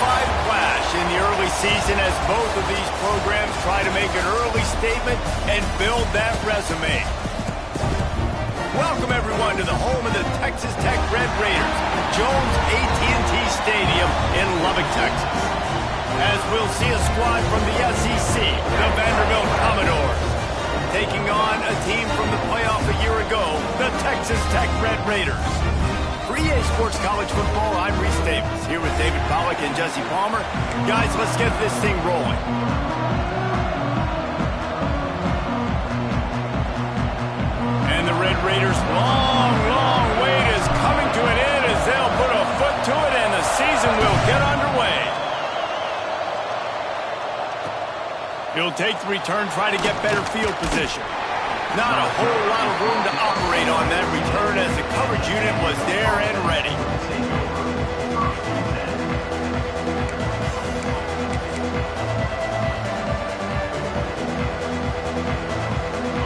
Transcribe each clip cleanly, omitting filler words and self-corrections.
clash in the early season as both of these programs try to make an early statement and build that resume. Welcome, everyone, to the home of the Texas Tech Red Raiders, Jones AT&T Stadium in Lubbock, Texas. As we'll see a squad from the SEC, the Vanderbilt Commodores, taking on a team from the playoff a year ago, the Texas Tech Red Raiders. For EA Sports College Football, I'm Reese Davis, here with David Pollack and Jesse Palmer. Guys, let's get this thing rolling. And the Red Raiders' long wait is coming to an end as they'll put a foot to it and the season will get underway. He'll take the return, try to get better field position. Not a whole lot of room to operate on that return as the coverage unit was there and ready.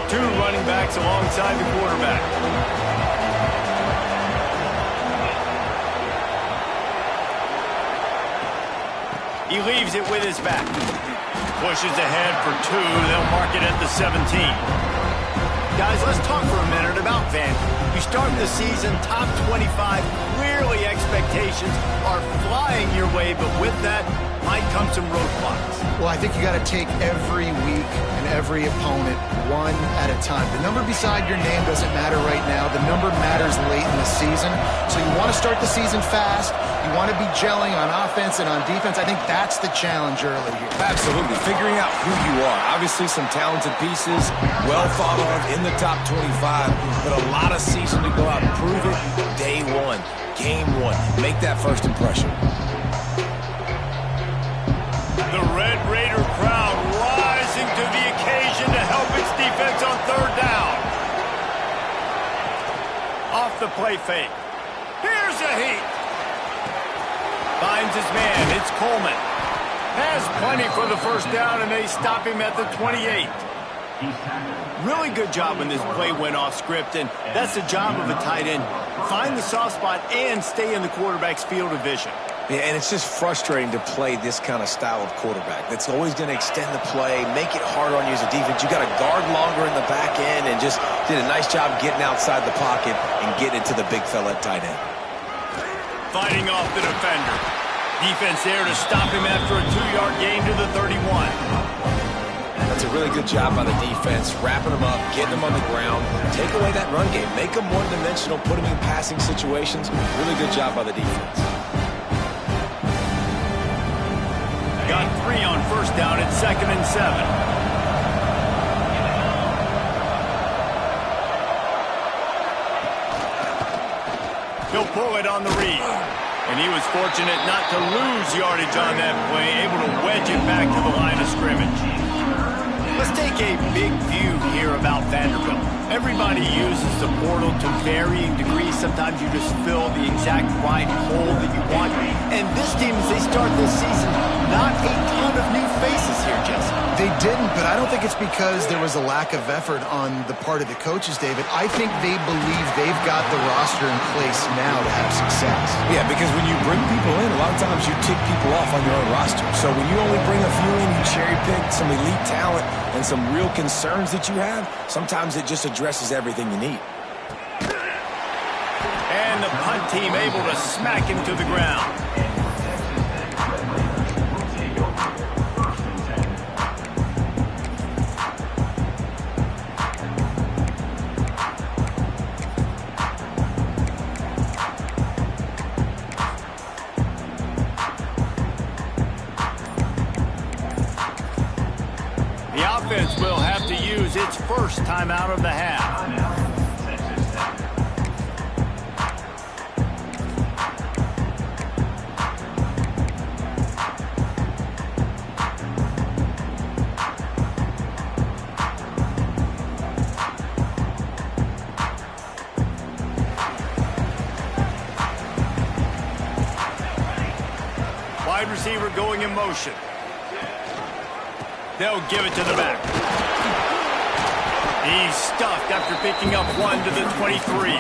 Two running backs alongside the quarterback. He leaves it with his back. Pushes ahead for two. They'll mark it at the 17. Guys, let's talk for a minute about Vanderbilt. You start the season top 25. Clearly expectations are flying your way, but with that might come some roadblocks. Well, I think you got to take every week and every opponent one at a time. The number beside your name doesn't matter right now. The number matters late in the season. So you want to start the season fast. You want to be gelling on offense and on defense. I think that's the challenge early here. Absolutely. Figuring out who you are. Obviously some talented pieces, well thought of in the top 25, but a lot of season to go out and prove it. Day one, game one. Make that first impression. The Red Raider crowd rising to the occasion to help its defense on third down. Off the play fake. Here's a heat. Finds his man. It's Coleman. Has plenty for the first down, and they stop him at the 28. Really good job when this play went off script, and that's the job of a tight end. Find the soft spot and stay in the quarterback's field of vision. Yeah, and it's just frustrating to play this kind of style of quarterback. That's always going to extend the play, make it hard on you as a defense. You got to guard longer in the back end, and just did a nice job getting outside the pocket and getting into the big fella at tight end. Fighting off the defender. Defense there to stop him after a 2-yard gain to the 31. That's a really good job by the defense, wrapping them up, getting them on the ground, take away that run game, make them one-dimensional, put them in passing situations. Really good job by the defense. Got 3 on first down at 2nd and 7. He'll pull it on the read. And he was fortunate not to lose yardage on that play, able to wedge it back to the line of scrimmage. Let's take a big view here about Vanderbilt. Everybody uses the portal to varying degrees. Sometimes you just fill the exact right hole that you want. And this team, as they start this season, not a ton of new faces here, Jesse. They didn't, but I don't think it's because there was a lack of effort on the part of the coaches, David. I think they believe they've got the roster in place now to have success. Yeah, because when you bring people in, a lot of times you tick people off on your own roster. So when you only bring a few in, you cherry pick some elite talent and some real concerns that you have, sometimes it just addresses everything you need. And the punt team able to smack him to the ground. Will have to use its first timeout of the half. Wide receiver going in motion. They'll give it to the back. He's stuffed after picking up 1 to the 23.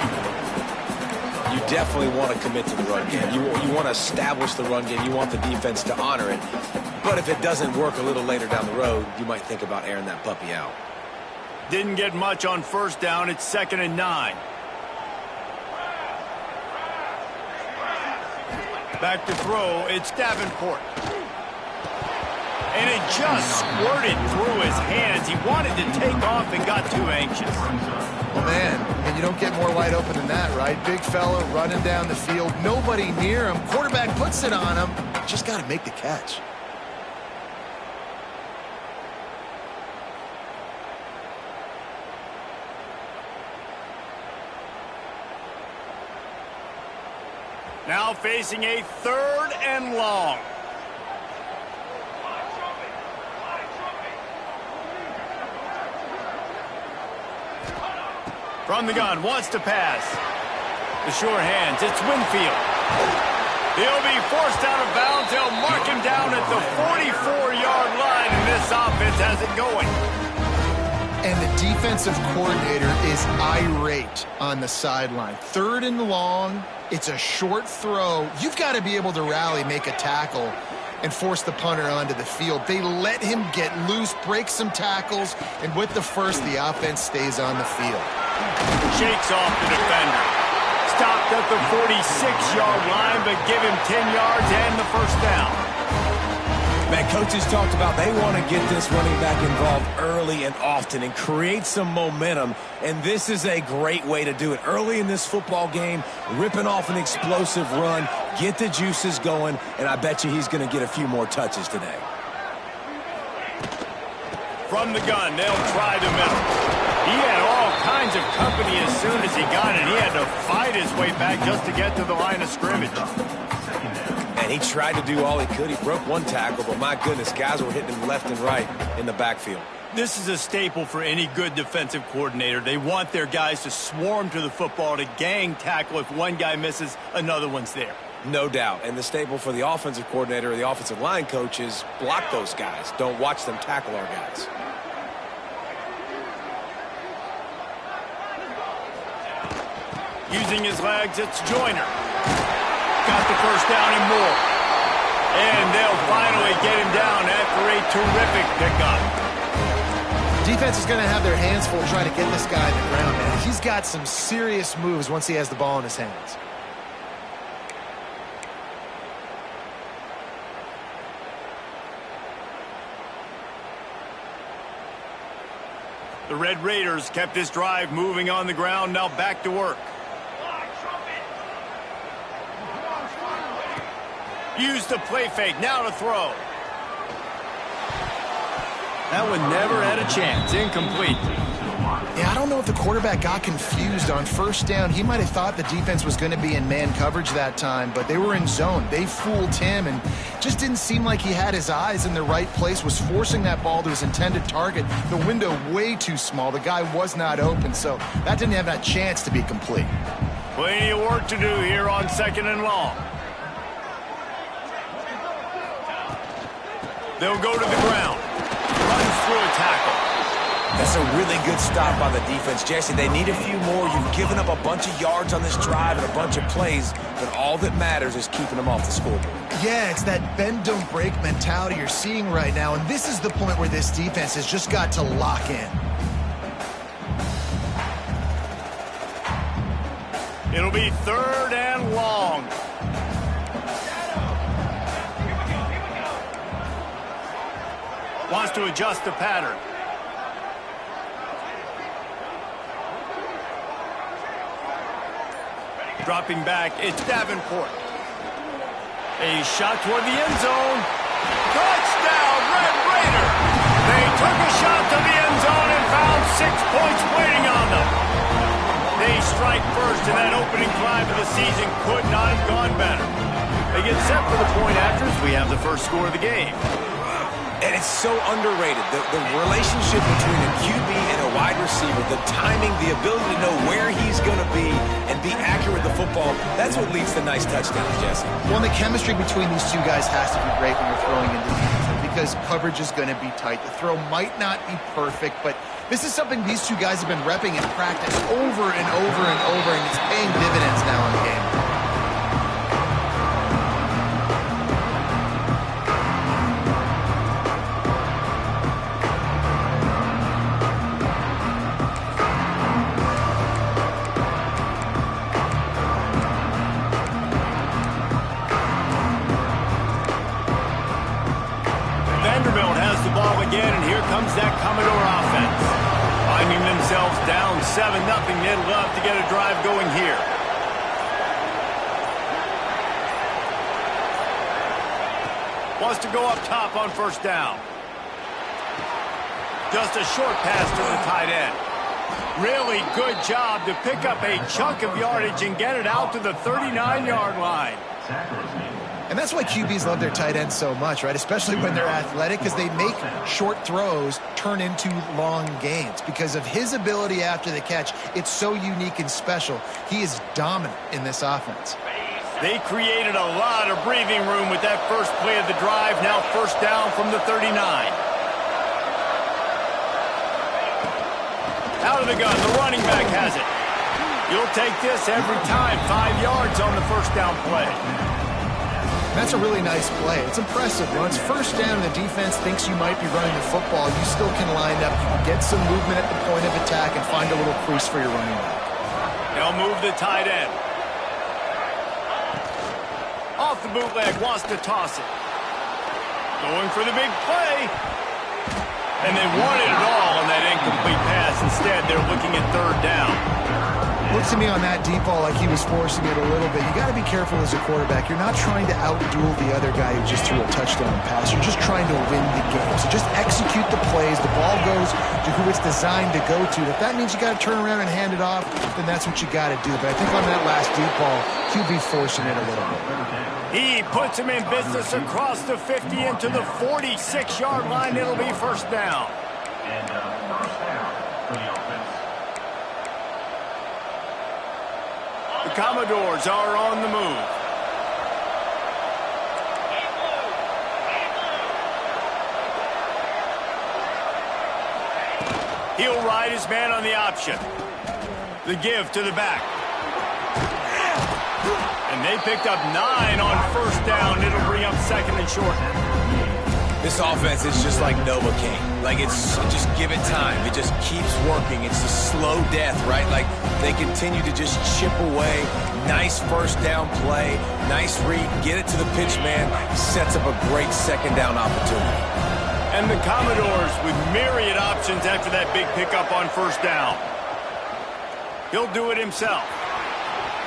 you definitely want to commit to the run game. You want to establish the run game. You want the defense to honor it. But if it doesn't work a little later down the road, you might think about airing that puppy out. Didn't get much on first down. It's 2nd and 9. Back to throw. It's Davenport. And it just squirted through his hands. He wanted to take off and got too anxious. Well, man, and you don't get more wide open than that, right? Big fella running down the field. Nobody near him. Quarterback puts it on him. Just got to make the catch. Now facing a 3rd and long. From the gun, wants to pass. The sure hands, it's Winfield. He'll be forced out of bounds. They'll mark him down at the 44-yard line, and this offense has it going. And the defensive coordinator is irate on the sideline. 3rd and long. It's a short throw. You've got to be able to rally, make a tackle, and force the punter onto the field. They let him get loose, break some tackles, and with the first, the offense stays on the field. Shakes off the defender. Stopped at the 46-yard line, but give him 10 yards and the first down. Man, coaches talked about they want to get this running back involved early and often and create some momentum, and this is a great way to do it. Early in this football game, ripping off an explosive run, get the juices going, and I bet you he's going to get a few more touches today. From the gun, they'll try the middle. He had all kinds of company as soon as he got it. He had to fight his way back just to get to the line of scrimmage. And he tried to do all he could. He broke one tackle, but my goodness, guys were hitting him left and right in the backfield. This is a staple for any good defensive coordinator. They want their guys to swarm to the football, to gang tackle. If one guy misses, another one's there. No doubt. And the staple for the offensive coordinator or the offensive line coach is block those guys. Don't watch them tackle our guys. Using his legs, it's Joyner. Got the first down and more. And they'll finally get him down after a terrific pickup. Defense is going to have their hands full trying to get this guy on the ground, man. He's got some serious moves once he has the ball in his hands. The Red Raiders kept this drive moving on the ground. Now back to work. Use the play fake. Now to throw. That one never had a chance. Incomplete. Yeah, I don't know if the quarterback got confused on first down. He might have thought the defense was going to be in man coverage that time, but they were in zone. They fooled him and just didn't seem like he had his eyes in the right place, was forcing that ball to his intended target. The window way too small. The guy was not open, so that didn't have that chance to be complete. Plenty of work to do here on 2nd and long. They'll go to the ground. Runs through a tackle. That's a really good stop by the defense. Jesse, they need a few more. You've given up a bunch of yards on this drive and a bunch of plays, but all that matters is keeping them off the scoreboard. Yeah, it's that bend, don't break mentality you're seeing right now, and this is the point where this defense has just got to lock in. It'll be 3rd and long. Wants to adjust the pattern. Dropping back, it's Davenport. A shot toward the end zone. Touchdown, Red Raider! They took a shot to the end zone and found 6 points waiting on them. They strike first, and that opening drive of the season could not have gone better. They get set for the point after as we have the first score of the game. And it's so underrated. The relationship between a QB and a wide receiver, the timing, the ability to know where he's going to be and be accurate with the football, that's what leads to nice touchdowns, Jesse. Well, the chemistry between these two guys has to be great when you're throwing into defense because coverage is going to be tight. The throw might not be perfect, but this is something these two guys have been repping in practice over and over and over, and it's paying dividends now in the game. 7-0. They'd love to get a drive going here. Wants to go up top on first down. Just a short pass to the tight end. Really good job to pick up a chunk of yardage and get it out to the 39-yard line. And that's why QBs love their tight ends so much, right? Especially when they're athletic, because they make short throws turn into long gains. Because of his ability after the catch, it's so unique and special. He is dominant in this offense. They created a lot of breathing room with that first play of the drive. Now first down from the 39. Out of the gun, the running back has it. You'll take this every time. 5 yards on the first down play. That's a really nice play. It's impressive. When it's first down and the defense thinks you might be running the football, you still can line up. You can get some movement at the point of attack and find a little crease for your running back. They'll move the tight end. Off the bootleg, wants to toss it. Going for the big play. And they wanted it all on that incomplete pass. Instead, they're looking at third down. Looks to me on that deep ball like he was forcing it a little bit. You got to be careful as a quarterback. You're not trying to outduel the other guy who just threw a touchdown pass. You're just trying to win the game. So just execute the plays. The ball goes to who it's designed to go to. If that means you got to turn around and hand it off, then that's what you got to do. But I think on that last deep ball, QB forcing it a little bit. He puts him in business across the 50 into the 46-yard line. It'll be first down. And first down for the offense. The Commodores are on the move. He'll ride his man on the option. The give to the back. And they picked up 9 on first down. It'll bring up second and short. This offense is just like Novocaine. Like, it's just give it time. It just keeps working. It's a slow death, right? Like, they continue to just chip away. Nice first down play. Nice read. Get it to the pitch man. Sets up a great second down opportunity. And the Commodores with myriad options after that big pickup on first down. He'll do it himself.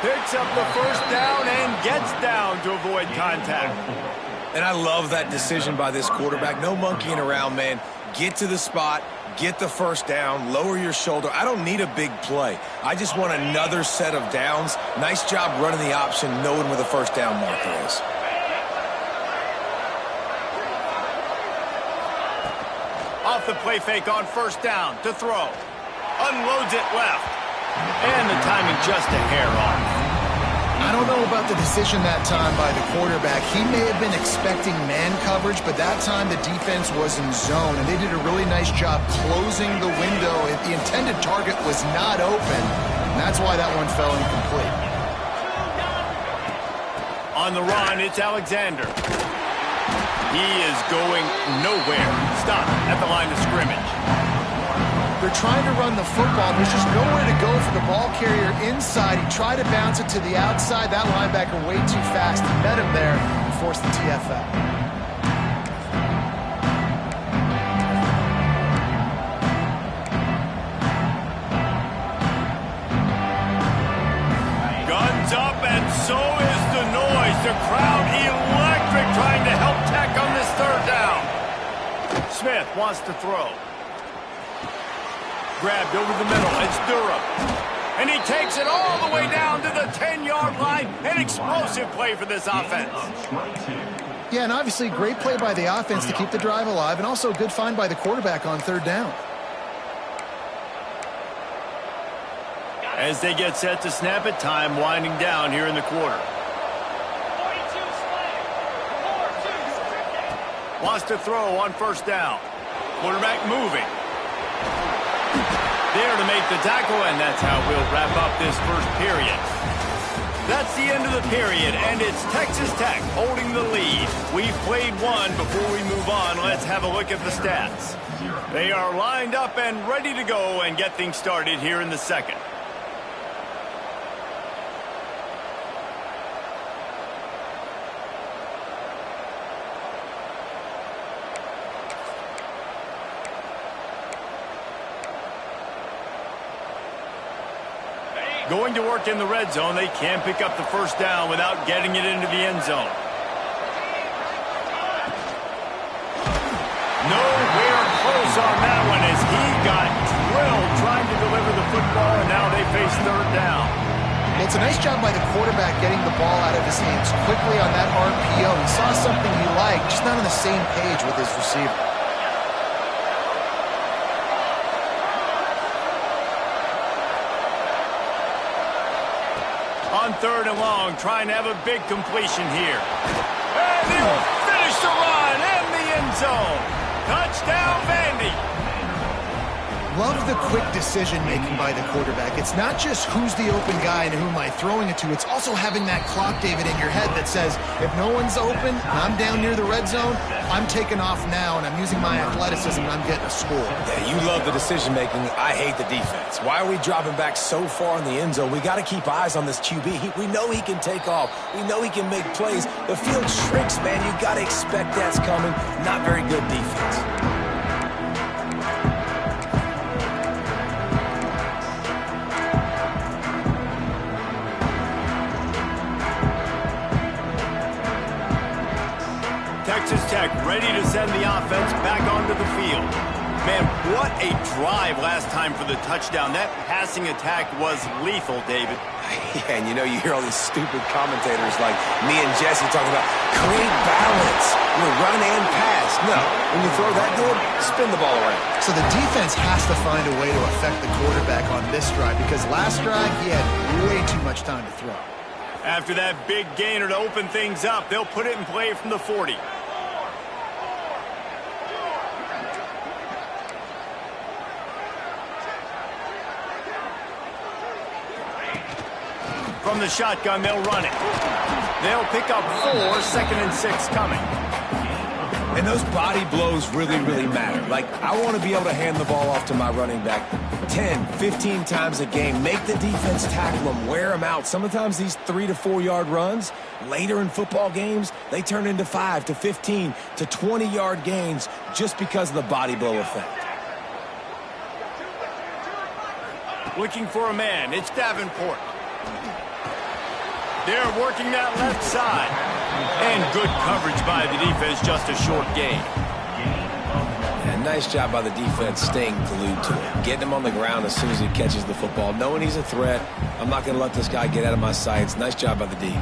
Picks up the first down and gets down to avoid contact. And I love that decision by this quarterback. No monkeying around, man. Get to the spot, get the first down, lower your shoulder. I don't need a big play. I just want another set of downs. Nice job running the option, knowing where the first down marker is. Off the play fake on first down to throw. Unloads it left. And the timing just a hair off. I don't know about the decision that time by the quarterback. He may have been expecting man coverage, but that time the defense was in zone, and they did a really nice job closing the window. The intended target was not open, and that's why that one fell incomplete. On the run, it's Alexander. He is going nowhere. Stop at the line of scrimmage. They're trying to run the football. There's just nowhere to go for the ball carrier inside. He tried to bounce it to the outside. That linebacker way too fast. He met him there and forced the TFL. Guns up, and so is the noise. The crowd electric trying to help Tech on this third down. Smith wants to throw. Grabbed over the middle. It's Durham. And he takes it all the way down to the 10-yard line. An explosive play for this offense. Yeah, and obviously great play by the offense to keep the drive alive, and also a good find by the quarterback on third down. As they get set to snap it, time winding down here in the quarter. Wants to throw on first down. Quarterback moving. There to make the tackle, and that's how we'll wrap up this first period. That's the end of the period, and it's Texas Tech holding the lead. We've played one. Before we move on, let's have a look at the stats. They are lined up and ready to go and get things started here in the second. Going to work in the red zone, they can't pick up the first down without getting it into the end zone. Nowhere close on that one as he got drilled trying to deliver the football, and now they face third down. Well, it's a nice job by the quarterback getting the ball out of his hands quickly on that RPO. He saw something he liked, just not on the same page with his receiver. On third and long, trying to have a big completion here. And he'll finish the run in the end zone. Touchdown, Vandy. Love the quick decision-making by the quarterback. It's not just who's the open guy and who am I throwing it to. It's also having that clock, David, in your head that says, if no one's open and I'm down near the red zone, I'm taking off now, and I'm using my athleticism, and I'm getting a score. Yeah, you love the decision-making. I hate the defense. Why are we dropping back so far in the end zone? We got to keep eyes on this QB. We know he can take off. We know he can make plays. The field shrinks, man. You got to expect that's coming. Not very good defense. Texas Tech ready to send the offense back onto the field. Man, what a drive last time for the touchdown. That passing attack was lethal, David. Yeah, and you hear all these stupid commentators like me and Jesse talking about create balance, run and pass. No, when you throw that good, spin the ball around. So the defense has to find a way to affect the quarterback on this drive because last drive he had way too much time to throw. After that big gainer to open things up, they'll put it in play from the 40. From the shotgun, they'll run it. They'll pick up 4, 2nd and 6 coming. And those body blows really, really matter. Like, I want to be able to hand the ball off to my running back 10, 15 times a game. Make the defense tackle them, wear them out. Sometimes these 3 to 4 yard runs, later in football games, they turn into 5 to 15 to 20 yard gains just because of the body blow effect. Looking for a man. It's Davenport. They're working that left side. And good coverage by the defense, just a short gain. Yeah, nice job by the defense staying glued to him. Getting him on the ground as soon as he catches the football. Knowing he's a threat, I'm not going to let this guy get out of my sights. Nice job by the D.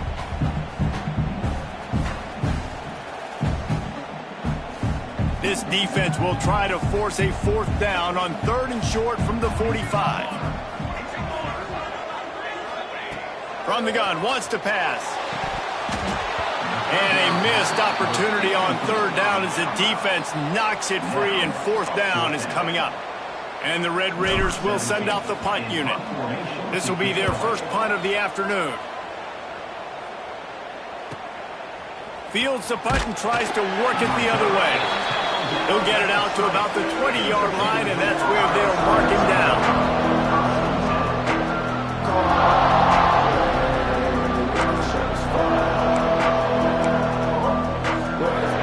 This defense will try to force a 4th down on 3rd and short from the 45. From the gun, wants to pass. And a missed opportunity on 3rd down as the defense knocks it free, and 4th down is coming up. And the Red Raiders will send out the punt unit. This will be their first punt of the afternoon. Fields the punt and tries to work it the other way. He'll get it out to about the 20-yard line, and that's where they'll mark him down.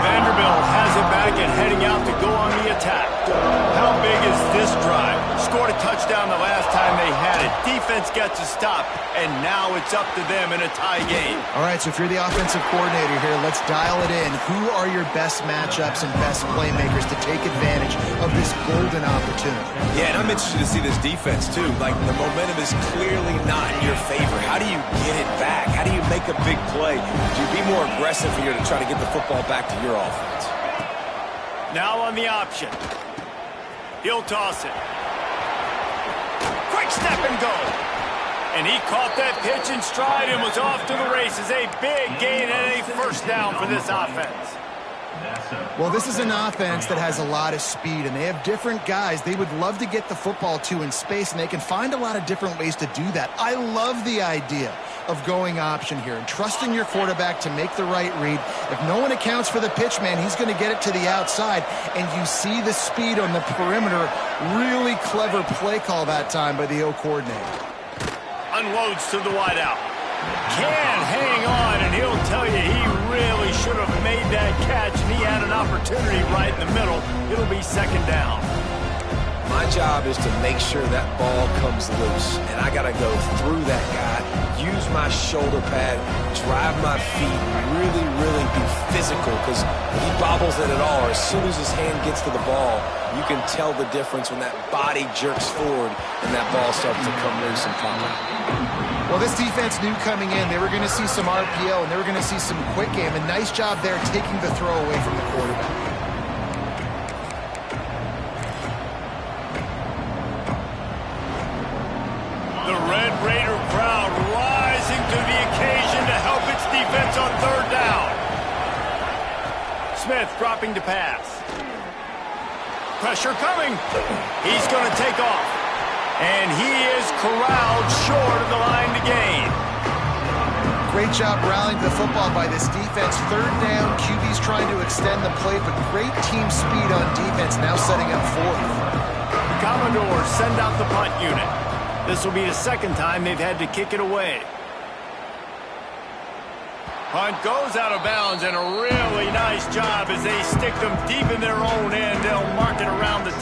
Vanderbilt has it back and heading out to go on the attack. How big is this drive? Scored a touchdown the last time they had it. Defense gets a stop, and now it's up to them in a tie game. All right, so if you're the offensive coordinator here, let's dial it in. Who are your best matchups and best playmakers to take advantage of this golden opportunity? Yeah, and I'm interested to see this defense, too. Like, the momentum is clearly not in your favor. How do you get it back? How do you make a big play? Do you be more aggressive here to try to get the football back to your offense? Now on the option. He'll toss it. Quick step and go. And he caught that pitch in stride and was off to the races. A big gain and a 1st down for this offense. Well, this is an offense that has a lot of speed, and they have different guys they would love to get the football to in space, and they can find a lot of different ways to do that. I love the idea of going option here and trusting your quarterback to make the right read. If no one accounts for the pitch, man, he's going to get it to the outside, and you see the speed on the perimeter. Really clever play call that time by the O coordinator. Unloads to the wideout. Can hang on, and he'll tell you he really should have made that catch, and he had an opportunity right in the middle. It'll be 2nd down. My job is to make sure that ball comes loose, and I got to go through that guy, use my shoulder pad, drive my feet, really, really be physical, because if he bobbles it at all, or as soon as his hand gets to the ball, you can tell the difference when that body jerks forward and that ball starts to come loose and pop out. Well, this defense knew coming in they were going to see some RPO and they were going to see some quick game. A nice job there taking the throw away from the quarterback. The Red Raider crowd rising to the occasion to help its defense on third down. Smith dropping to pass. Pressure coming. He's going to take off. And he is corralled short of the line to gain. Great job rallying the football by this defense. Third down, QB's trying to extend the play, but great team speed on defense, now setting up fourth. The Commodores send out the punt unit. This will be the second time they've had to kick it away. Punt goes out of bounds, and a really nice job as they stick them deep in their own end. They'll mark it around the 10.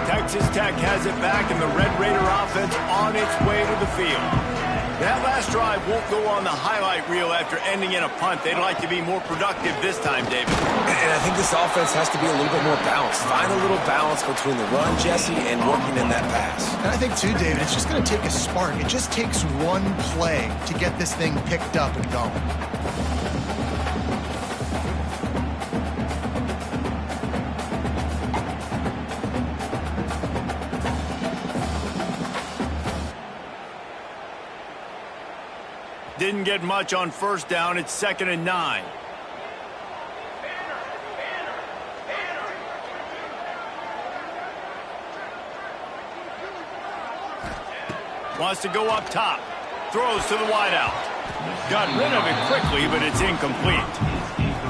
Texas Tech has it back, and the Red Raider offense on its way to the field. That last drive won't go on the highlight reel after ending in a punt. They'd like to be more productive this time, David. And I think this offense has to be a little bit more balanced. Find a little balance between the run, Jesse, and working in that pass. And I think, too, David, it's just going to take a spark. It just takes one play to get this thing picked up and going. Didn't get much on first down. It's 2nd and 9. Wants to go up top. Throws to the wideout. Got rid of it quickly, but it's incomplete.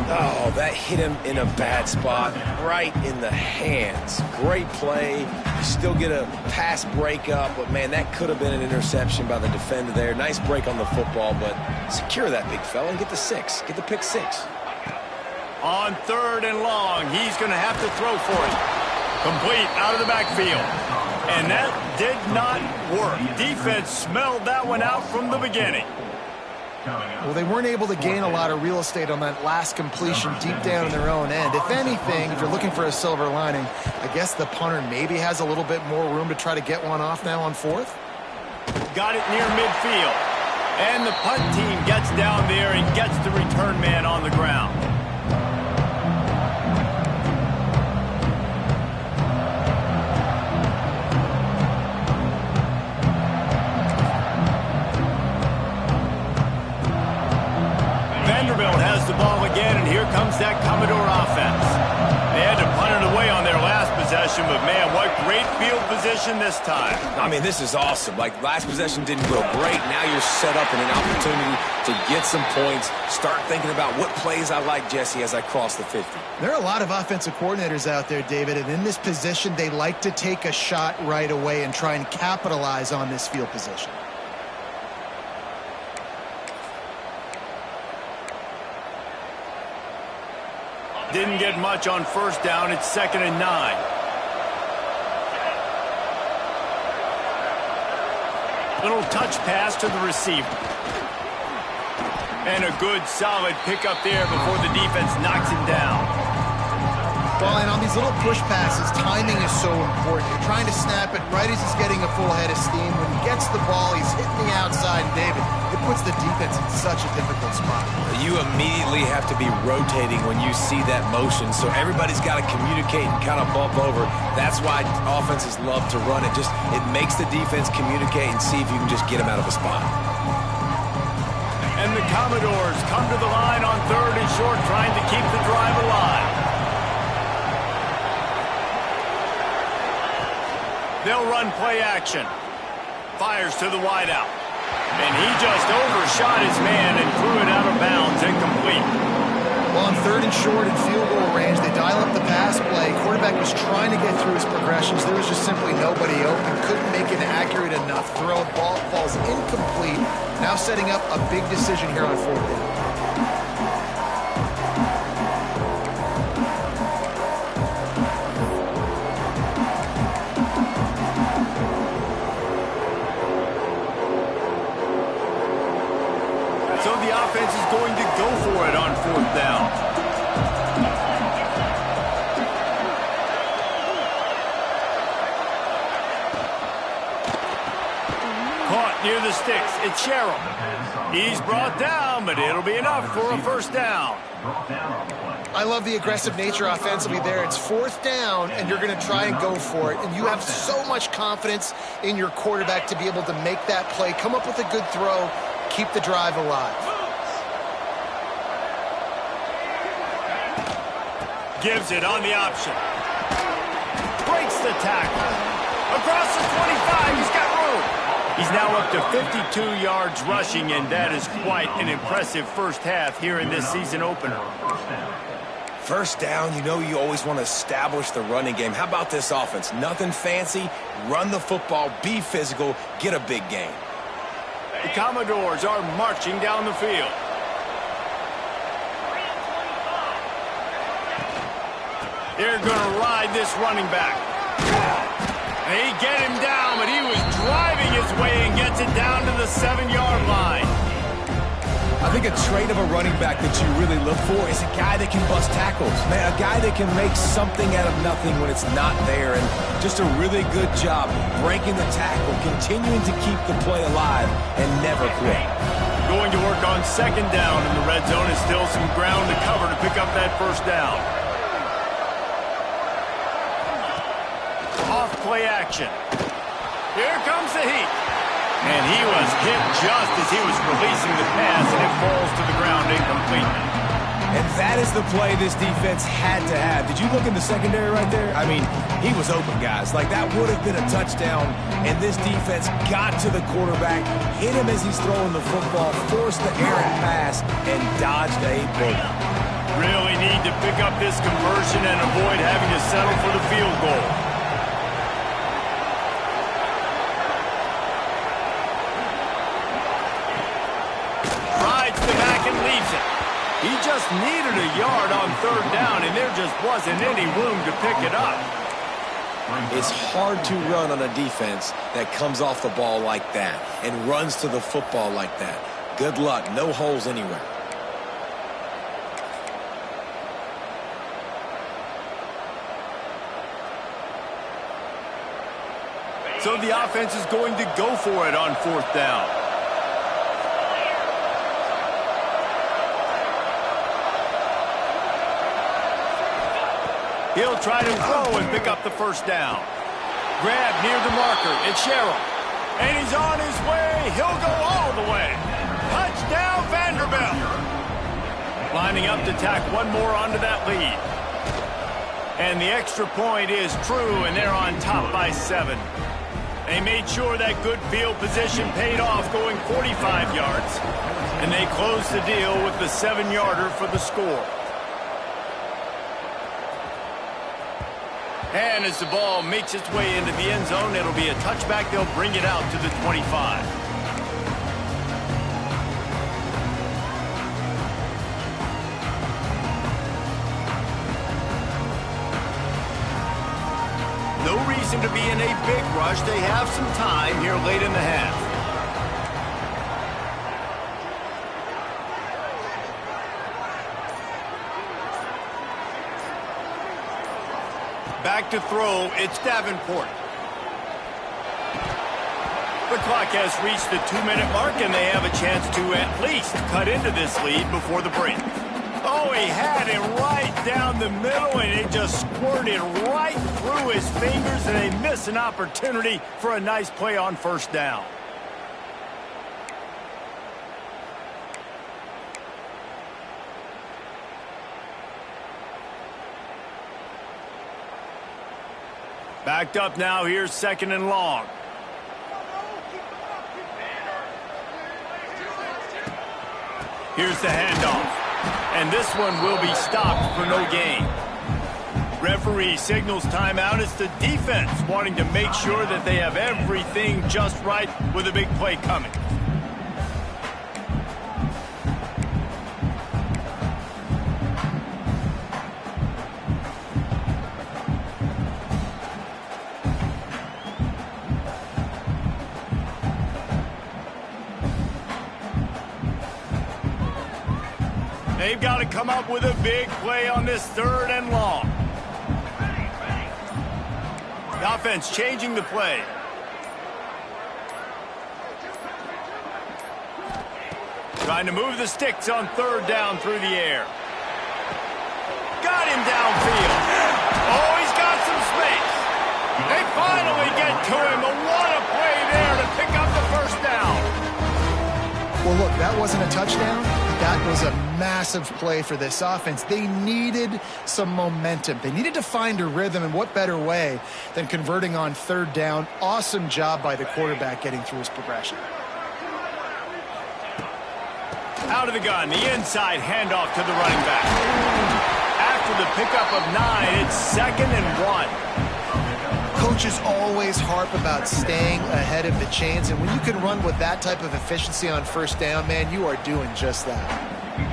Oh, that hit him in a bad spot, right in the hands. Great play. You still get a pass breakup, but, man, that could have been an interception by the defender there. Nice break on the football, but secure that big fella and get the 6. Get the pick 6. On 3rd and long, he's going to have to throw for it. Complete out of the backfield. And that did not work. Defense smelled that one out from the beginning. Well, they weren't able to gain a lot of real estate on that last completion deep down in their own end. If anything, if you're looking for a silver lining, I guess the punter maybe has a little bit more room to try to get one off now on 4th. Got it near midfield. And the punt team gets down there and gets the return man on the ground. Vanderbilt has the ball again, and here comes that Commodore offense. They had to punt it away on their last possession, but, man, what great field position this time. I mean, this is awesome. Like, last possession didn't go great. Now you're set up in an opportunity to get some points. Start thinking about what plays I like, Jesse, as I cross the 50. There are a lot of offensive coordinators out there, David, and in this position, they like to take a shot right away and try and capitalize on this field position. Didn't get much on first down. It's 2nd and 9. Little touch pass to the receiver. And a good, solid pickup there before the defense knocks him down. Well, and on these little push passes, timing is so important. You're trying to snap it right as he's getting a full head of steam. When he gets the ball, he's hitting the outside, and David, it puts the defense in such a difficult spot. You immediately have to be rotating when you see that motion, so everybody's got to communicate and kind of bump over. That's why offenses love to run it. It makes the defense communicate and see if you can just get them out of a spot. And the Commodores come to the line on 3rd and short, trying to keep the drive alive. They'll run play action. Fires to the wideout. And he just overshot his man and threw it out of bounds, incomplete. Well, on 3rd and short and field goal range. They dial up the pass play. Quarterback was trying to get through his progressions. There was just simply nobody open. Couldn't make an accurate enough throw. Ball falls incomplete. Now setting up a big decision here on 4th down. So the offense is going to go for it on 4th down. Caught near the sticks. It's Sherrill. He's brought down, but it'll be enough for a 1st down. I love the aggressive nature offensively there. It's 4th down, and you're going to try and go for it. And you have so much confidence in your quarterback to be able to make that play, come up with a good throw, keep the drive alive. Gives it on the option. Breaks the tackle. Across the 25, he's got room. He's now up to 52 yards rushing, and that is quite an impressive first half here in this season opener. 1st down, you know you always want to establish the running game. How about this offense? Nothing fancy. Run the football, be physical, get a big gain. The Commodores are marching down the field. They're going to ride this running back. They get him down, but he was driving his way and gets it down to the 7-yard line. I think a trait of a running back that you really look for is a guy that can bust tackles. Man, a guy that can make something out of nothing when it's not there. And just a really good job breaking the tackle, continuing to keep the play alive, and never quit. Going to work on 2nd down in the red zone is still some ground to cover to pick up that 1st down. Off-play action. Here comes the heat. And he was hit just as he was releasing the pass, and it falls to the ground incomplete. And that is the play this defense had to have. Did you look in the secondary right there? I mean, he was open, guys. Like, that would have been a touchdown, and this defense got to the quarterback, hit him as he's throwing the football, forced the errant pass, and dodged a bullet. Really need to pick up this conversion and avoid having to settle for the field goal. He just needed a yard on 3rd down, and there just wasn't any room to pick it up. It's hard to run on a defense that comes off the ball like that and runs to the football like that. Good luck. No holes anywhere. So the offense is going to go for it on 4th down. He'll try to throw and pick up the 1st down. Grab near the marker. It's Sherrill. And he's on his way. He'll go all the way. Touchdown, Vanderbilt. Lining up to tack one more onto that lead. And the extra point is true, and they're on top by 7. They made sure that good field position paid off, going 45 yards. And they closed the deal with the 7-yarder for the score. And as the ball makes its way into the end zone, it'll be a touchback. They'll bring it out to the 25. No reason to be in a big rush. They have some time here late in the half. Back to throw, it's Davenport. The clock has reached the 2-minute mark, and they have a chance to at least cut into this lead before the break. Oh, he had it right down the middle, and it just squirted right through his fingers, and they miss an opportunity for a nice play on 1st down. Backed up now, here's 2nd and long. Here's the handoff. And this one will be stopped for no gain. Referee signals timeout. It's the defense wanting to make sure that they have everything just right with a big play coming. They've got to come up with a big play on this 3rd and long. The offense changing the play. Trying to move the sticks on 3rd down through the air. Got him downfield. Oh, he's got some space. They finally get to him. But what a play there to pick up the 1st down. Well, look, that wasn't a touchdown. That was a massive play for this offense. They needed some momentum. They needed to find a rhythm, and what better way than converting on 3rd down. Awesome job by the quarterback getting through his progression. Out of the gun, the inside handoff to the running back. After the pickup of 9, it's 2nd and 1. Coaches always harp about staying ahead of the chains, and when you can run with that type of efficiency on 1st down, man, you are doing just that.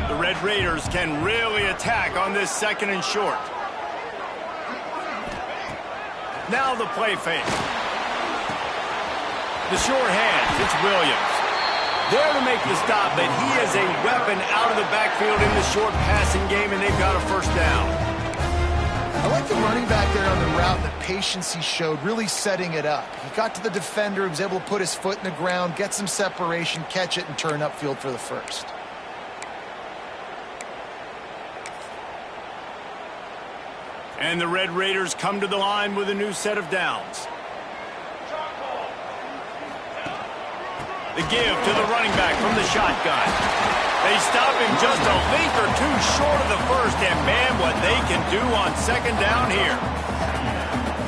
The Red Raiders can really attack on this 2nd and short. Now the play fake. The short hand, it's Williams. There to make the stop, but he is a weapon out of the backfield in the short passing game, and they've got a 1st down. I like the running back there on the route, the patience he showed, really setting it up. He got to the defender, he was able to put his foot in the ground, get some separation, catch it, and turn upfield for the 1st. And the Red Raiders come to the line with a new set of downs. The give to the running back from the shotgun. They stop him just a length or 2 short of the 1st, and man, what they can do on 2nd down here.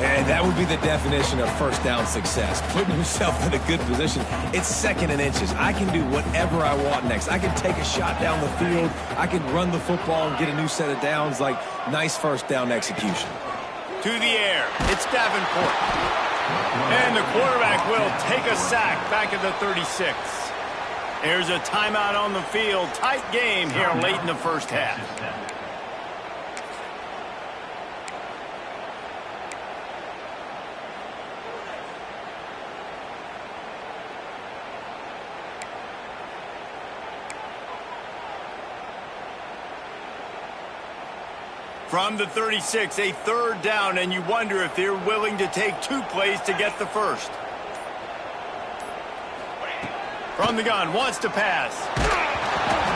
And that would be the definition of 1st down success. Putting himself in a good position. It's 2nd and inches. I can do whatever I want next. I can take a shot down the field. I can run the football and get a new set of downs. Like, nice 1st down execution. To the air. It's Davenport. And the quarterback will take a sack back at the 36. There's a timeout on the field. Tight game here late in the 1st half. From the 36, a 3rd down, and you wonder if they're willing to take 2 plays to get the 1st. From the gun, wants to pass.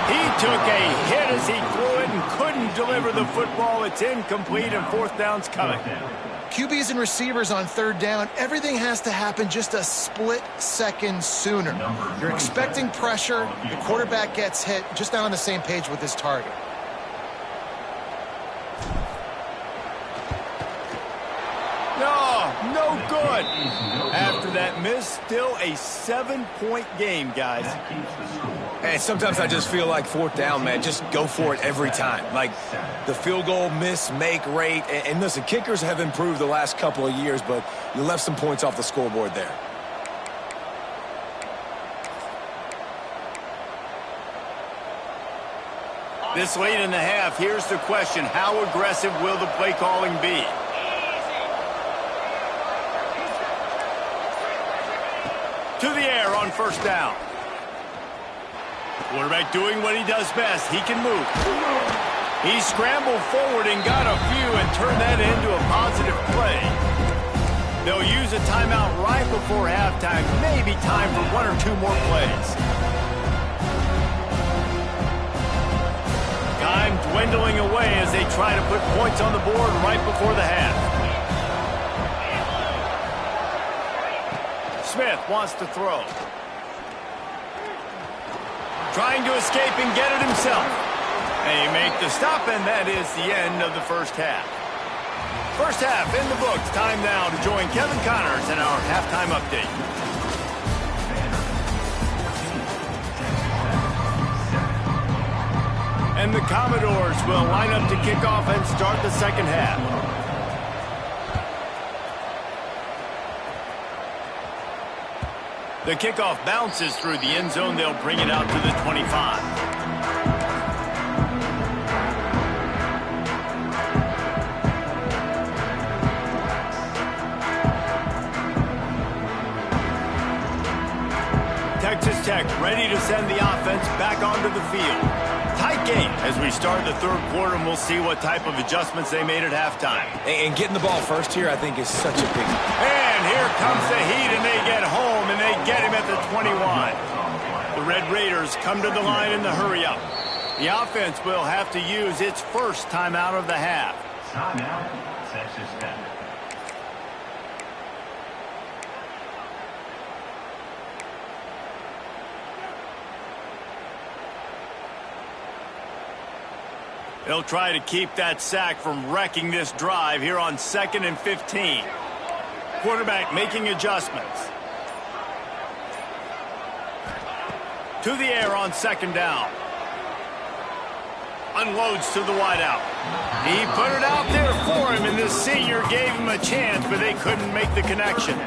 He took a hit as he threw it and couldn't deliver the football. It's incomplete, and 4th down's coming. QBs and receivers on 3rd down, everything has to happen just a split second sooner. You're expecting pressure, the quarterback gets hit, just not on the same page with his target. No good. After that miss, still a 7-point game, guys. And sometimes I just feel like 4th down, man, just go for it every time. Like the field goal miss-make rate. And listen, kickers have improved the last couple of years, but you left some points off the scoreboard there. This late in the half, here's the question. How aggressive will the play calling be? To the air on 1st down. Quarterback doing what he does best. He can move. He scrambled forward and got a few and turned that into a positive play. They'll use a timeout right before halftime. Maybe time for 1 or 2 more plays. Time dwindling away as they try to put points on the board right before the half. Smith wants to throw. Trying to escape and get it himself. They make the stop, and that is the end of the 1st half. 1st half in the books. Time now to join Kevin Connors in our halftime update. And the Commodores will line up to kick off and start the second half. The kickoff bounces through the end zone. They'll bring it out to the 25. Texas Tech ready to send the offense back onto the field. Tight game as we start the third quarter, and we'll see what type of adjustments they made at halftime. And getting the ball first here, I think, is such a big... And here comes the heat, and they get home, and they get him at the 21. The Red Raiders come to the line in the hurry-up. The offense will have to use its first timeout of the half. Timeout, Texas Tech. They'll try to keep that sack from wrecking this drive here on 2nd and 15. Quarterback making adjustments. To the air on 2nd down. Unloads to the wideout. He put it out there for him, and this senior gave him a chance, but they couldn't make the connection.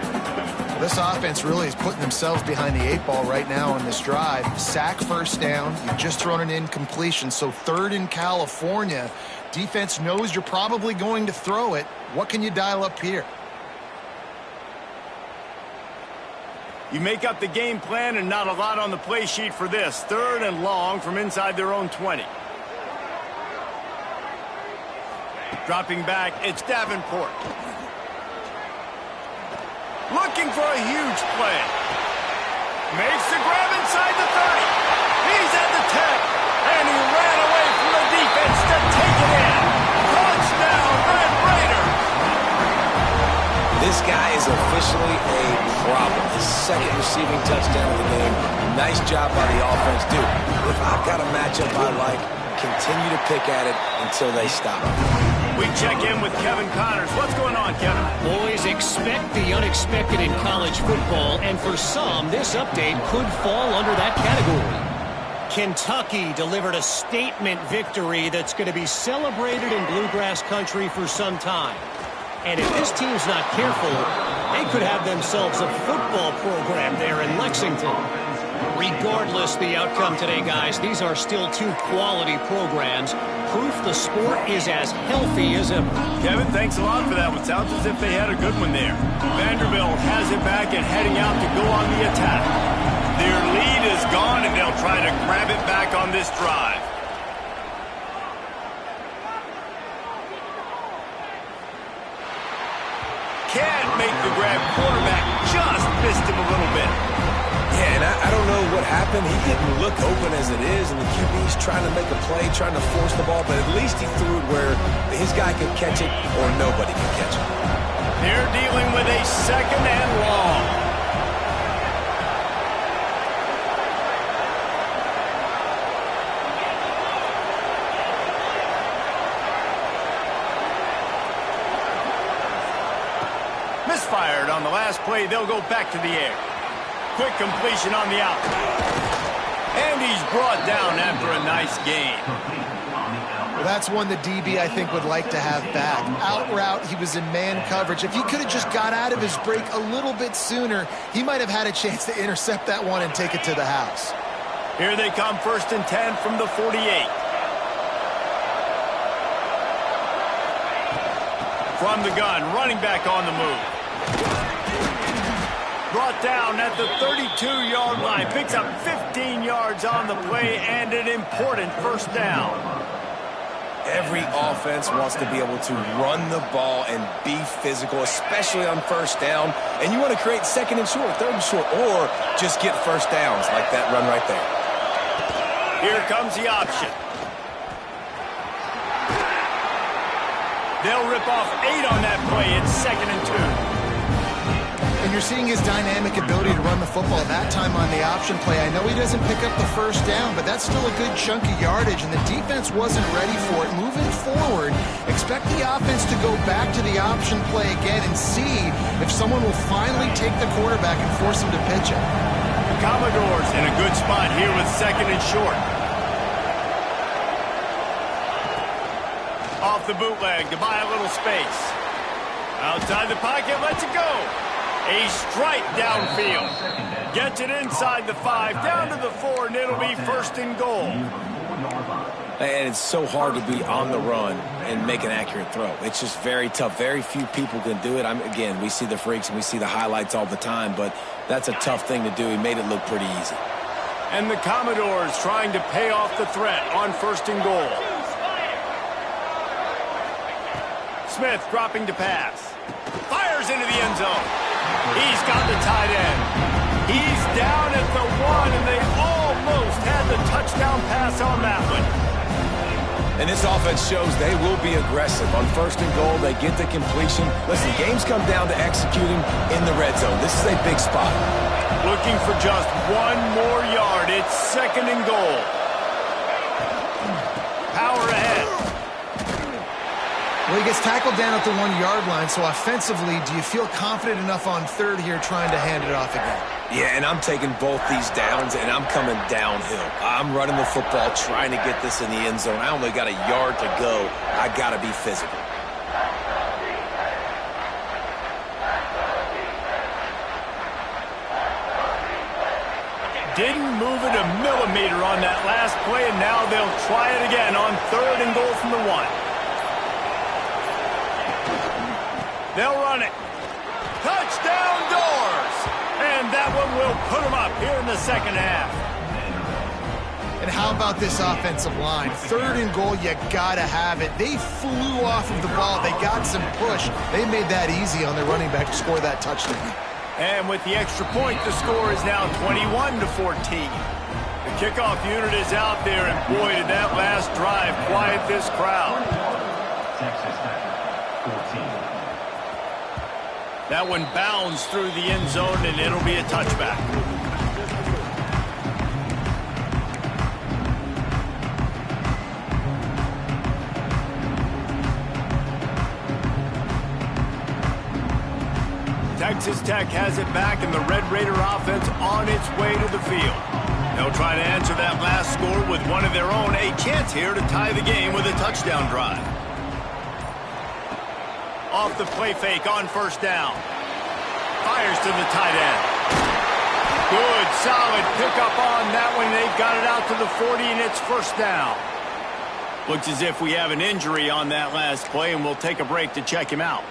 This offense really is putting themselves behind the 8 ball right now on this drive. Sack, first down. You've just thrown an incompletion. So 3rd in California. Defense knows you're probably going to throw it. What can you dial up here? You make up the game plan and not a lot on the play sheet for this. 3rd and long from inside their own 20. Dropping back, it's Davenport. Looking for a huge play. Makes the grab inside the 30. He's at the 10. And he ran away from the defense to take it in. Touchdown, Red Raiders. This guy is officially a problem. His 2nd receiving touchdown of the game. Nice job by the offense. Dude, if I've got a matchup I like, continue to pick at it until they stop. We check in with Kevin Connors. What's going on, Kevin? Boys, expect the unexpected in college football, and for some, this update could fall under that category. Kentucky delivered a statement victory that's going to be celebrated in bluegrass country for some time. And if this team's not careful, they could have themselves a football program there in Lexington. Regardless the outcome today, guys, these are still 2 quality programs. Proof the sport is as healthy as ever. Kevin, thanks a lot for that one. Sounds as if they had a good one there. Vanderbilt has it back and heading out to go on the attack. Their lead is gone, and they'll try to grab it back on this drive. Can't make the grab. Quarterback just missed him a little bit. Yeah, and I don't know what happened. He didn't look open as it is, and the QB's trying to make a play, trying to force the ball, but at least he threw it where his guy could catch it or nobody could catch it. They're dealing with a 2nd and long. Misfired on the last play. They'll go back to the air. Quick completion on the out. And he's brought down after a nice gain. Well, that's one the DB, I think, would like to have back. Out route, he was in man coverage. If he could have just got out of his break a little bit sooner, he might have had a chance to intercept that one and take it to the house. Here they come, 1st and 10 from the 48. From the gun, running back on the move. Brought down at the 32-yard line. Picks up 15 yards on the play and an important 1st down. Every offense wants to be able to run the ball and be physical, especially on 1st down. And you want to create 2nd and short, 3rd and short, or just get 1st downs like that run right there. Here comes the option. They'll rip off 8 on that play. It's 2nd and 2. And you're seeing his dynamic ability to run the football that time on the option play. I know he doesn't pick up the 1st down, but that's still a good chunk of yardage, and the defense wasn't ready for it. Moving forward, expect the offense to go back to the option play again and see if someone will finally take the quarterback and force him to pitch it. The Commodores in a good spot here with 2nd and short. Off the bootleg to buy a little space. Outside the pocket, lets it go. A strike downfield. Gets it inside the 5, down to the 4, and it'll be first and goal. And it's so hard to be on the run and make an accurate throw. It's just very tough. Very few people can do it. Again, we see the freaks and we see the highlights all the time, but that's a tough thing to do. He made it look pretty easy. And the Commodores trying to pay off the threat on first and goal. Smith dropping to pass. Fires into the end zone. He's got the tight end. He's down at the 1, and they almost had the touchdown pass on that one. And this offense shows they will be aggressive. On first and goal, they get the completion. Listen, games come down to executing in the red zone. This is a big spot. Looking for just 1 more yard. It's second and goal. Power ahead. Well, he gets tackled down at the 1-yard line, so offensively, do you feel confident enough on third here trying to hand it off again? Yeah, and I'm taking both these downs, and I'm coming downhill. I'm running the football, trying to get this in the end zone. I only got a yard to go. I got to be physical. Didn't move it a millimeter on that last play, and now they'll try it again on third and goal from the 1. They'll run it. Touchdown Doors! And that one will put them up here in the second half. And how about this offensive line? Third and goal, you gotta have it. They flew off of the ball. They got some push. They made that easy on their running back to score that touchdown. And with the extra point, the score is now 21-14. The kickoff unit is out there, and boy, did that last drive quiet this crowd. Texas Tech, 14. That one bounds through the end zone, and it'll be a touchback. Texas Tech has it back, and the Red Raider offense on its way to the field. They'll try to answer that last score with one of their own. A chance here to tie the game with a touchdown drive. Off the play fake on first down. Fires to the tight end. Good, solid pickup on that one. They've got it out to the 40, and it's first down. Looks as if we have an injury on that last play, and we'll take a break to check him out.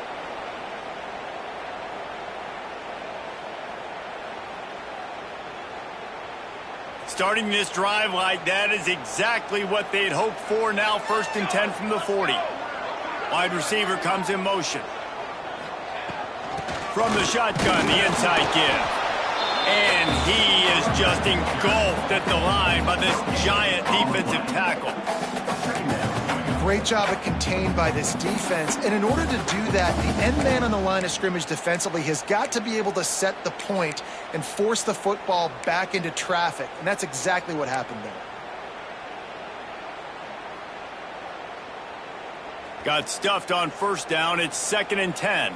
Starting this drive like that is exactly what they'd hoped for. Now first and 10 from the 40. Wide receiver comes in motion. From the shotgun, the inside give. And he is just engulfed at the line by this giant defensive tackle. Great job at contained by this defense. And in order to do that, the end man on the line of scrimmage defensively has got to be able to set the point and force the football back into traffic. And that's exactly what happened there. Got stuffed on first down. It's second and 10.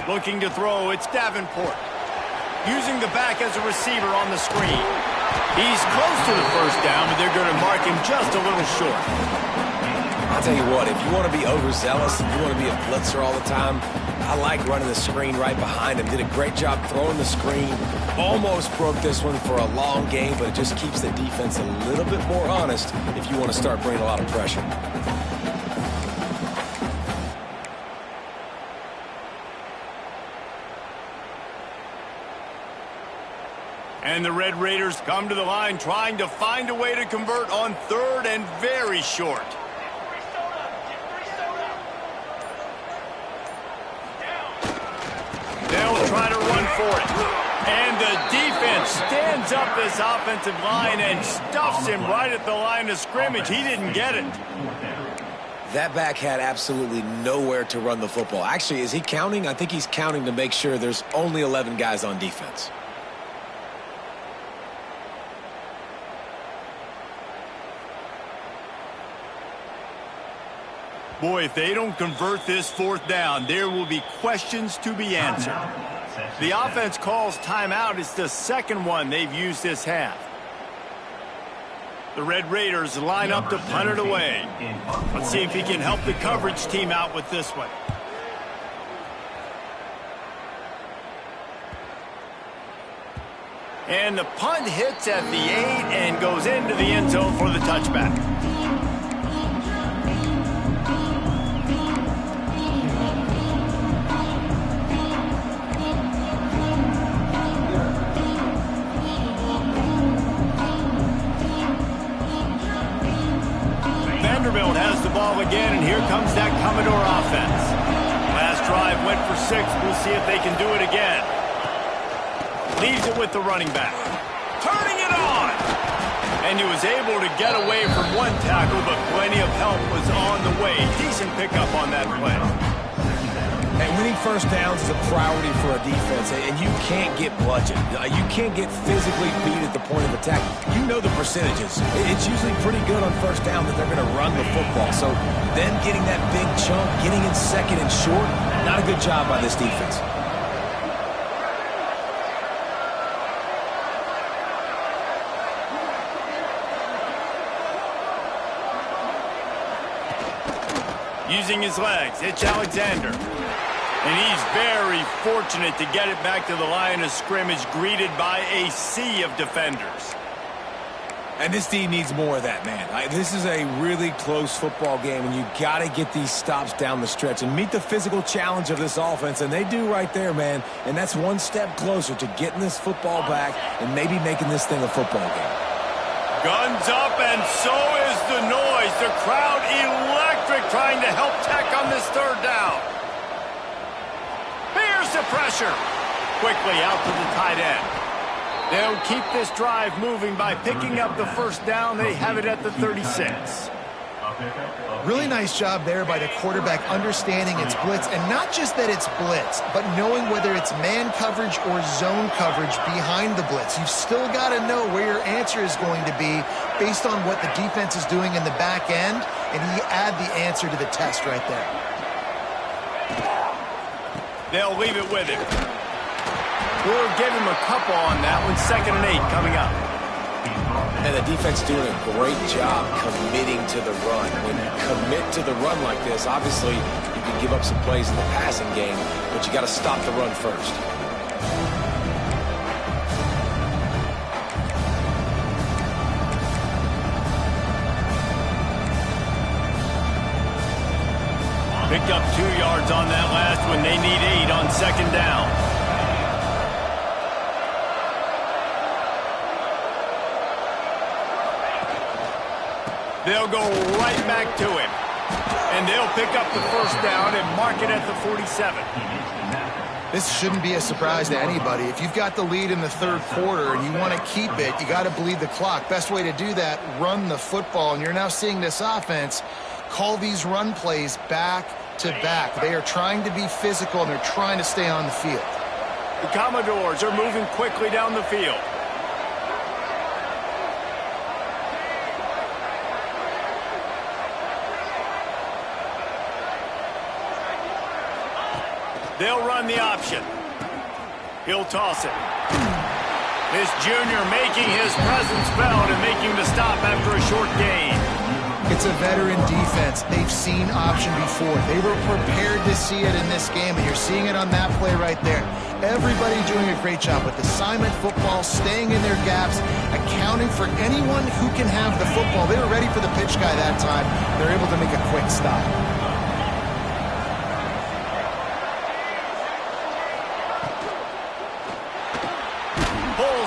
Looking to throw, it's Davenport. Using the back as a receiver on the screen. He's close to the first down, but they're going to mark him just a little short. I'll tell you what, if you want to be overzealous, if you want to be a blitzer all the time, I like running the screen right behind him. Did a great job throwing the screen. Almost broke this one for a long game, but it just keeps the defense a little bit more honest if you want to start bringing a lot of pressure. And the Red Raiders come to the line trying to find a way to convert on third and very short. They'll try to run for it. And the defense stands up this offensive line and stuffs him right at the line of scrimmage. He didn't get it. That back had absolutely nowhere to run the football. Actually, is he counting? I think he's counting to make sure there's only 11 guys on defense. Boy, if they don't convert this fourth down, there will be questions to be answered. The offense calls timeout. It's the second one they've used this half. The Red Raiders line up to punt it away. Let's see if he can help the coverage team out with this one. And the punt hits at the 8 and goes into the end zone for the touchback. Vanderbilt has the ball again, and here comes that Commodore offense. Last drive went for 6. We'll see if they can do it again. Leaves it with the running back. Turning it on! And he was able to get away from one tackle, but plenty of help was on the way. Decent pickup on that play. And winning first downs is a priority for a defense, and you can't get bludgeoned. You can't get physically beat at the point of attack. You know the percentages. It's usually pretty good on first down that they're going to run the football. So them getting that big chunk, getting in second and short, not a good job by this defense. Using his legs, it's Alexander. And he's very fortunate to get it back to the line of scrimmage, greeted by a sea of defenders. And this team needs more of that, man. This is a really close football game, and you got to get these stops down the stretch and meet the physical challenge of this offense, and they do right there, man. And that's one step closer to getting this football back and maybe making this thing a football game. Guns up, and so is the noise. The crowd electric, trying to help Tech on this third down. Here's the pressure. Quickly out to the tight end. They'll keep this drive moving by picking up the first down. They have it at the 36. Really nice job there by the quarterback understanding it's blitz, and not just that it's blitz, but knowing whether it's man coverage or zone coverage behind the blitz. You've still got to know where your answer is going to be based on what the defense is doing in the back end, and he add the answer to the test right there. They'll leave it with him. We'll give him a couple on that one. 2nd and 8 coming up. And the defense doing a great job committing to the run. When you commit to the run like this, obviously you can give up some plays in the passing game, but you got to stop the run first. Picked up 2 yards on that last one. They need 8 on 2nd down. They'll go right back to him. And they'll pick up the first down and mark it at the 47. This shouldn't be a surprise to anybody. If you've got the lead in the third quarter and you want to keep it, you got to bleed the clock. Best way to do that, run the football. And you're now seeing this offense call these run plays back to back. They are trying to be physical, and they're trying to stay on the field. The Commodores are moving quickly down the field. They'll run the option. He'll toss it. This junior making his presence felt and making the stop after a short gain. It's a veteran defense. They've seen option before. They were prepared to see it in this game, and you're seeing it on that play right there. Everybody doing a great job with assignment football, staying in their gaps, accounting for anyone who can have the football. They were ready for the pitch guy that time. They're able to make a quick stop.